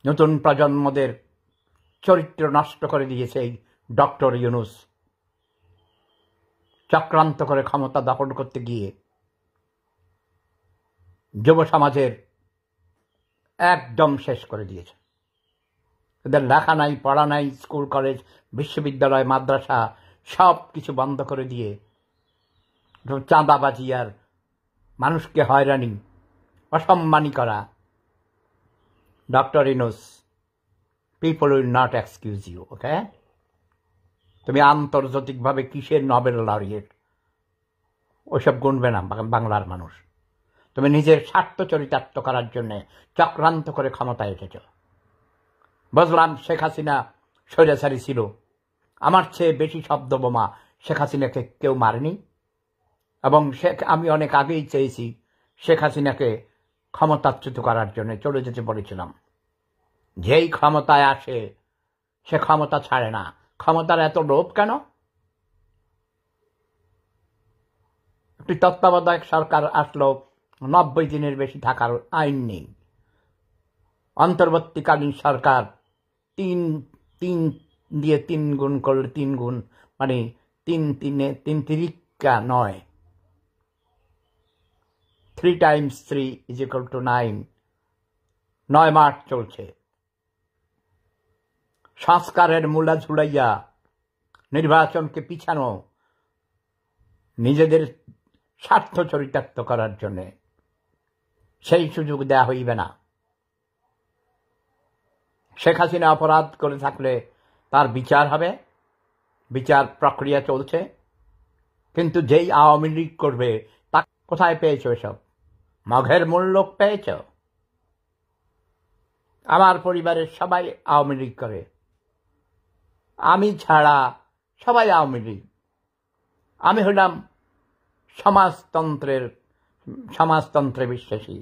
নতুন প্রজন্মদের চরিত্র নষ্ট করে দিয়েছে এই ডক্টর ইউনূস। চক্রান্ত করে ক্ষমতা দখল করতে গিয়ে যুব সমাজের একদম শেষ করে দিয়েছে। এদের লেখা নাই, পড়া নাই, স্কুল কলেজ বিশ্ববিদ্যালয় মাদ্রাসা সব কিছু বন্ধ করে দিয়ে চাঁদাবাজি আর মানুষকে হয়রানি অসম্মানী করা। Doctor Yunus, people will not excuse you, okay? তুমি আন্তর্জাতিকভাবে কিসের নোবেল লরিয়েট ওইসব গুনবে না বাংলার মানুষ। তুমি নিজের স্বার্থ চরিতার্থ করার জন্য চক্রান্ত করে ক্ষমতায় এসেছ। বুঝলাম শেখ হাসিনা স্বৈরাচারী ছিল, আমার চেয়ে বেশি শব্দ বোমা শেখ হাসিনাকে কেউ মারেনি, এবং আমি অনেক আগেই চেয়েছি শেখ হাসিনাকে ক্ষমতাচ্যুত করার জন্য, চলে যেতে বলেছিলাম। যেই ক্ষমতায় আসে সে ক্ষমতা ছাড়ে না। ক্ষমতার এত লোভ কেন? একটি তত্ত্বাবধায়ক সরকার আসলো, 90 দিনের বেশি থাকার আইন নেই। অন্তর্বর্তীকালীন সরকার তিন দিয়ে 3 গুণ করলে 3 গুণ, মানে 3 তিরিকা 9, 3 times 3 = 9, 9 মাস চলছে। সংস্কারের মূলা ঝুলাইয়া নির্বাচনকে পিছানো নিজেদের স্বার্থ চরিতার্থ করার জন্য, সেই সুযোগ দেয়া হইবে না। শেখ হাসিনা অপরাধ করে থাকলে তার বিচার হবে, বিচার প্রক্রিয়া চলছে। কিন্তু যেই আওয়ামী লীগ করবে তা কোথায় পেয়েছ? এসব মঘের মূল্য পেয়েছ? আমার পরিবারের সবাই আওয়ামী লীগ করে, আমি ছাড়া সবাই আওয়ামী লীগ। আমি হলাম সমাজতন্ত্রে বিশ্বাসী।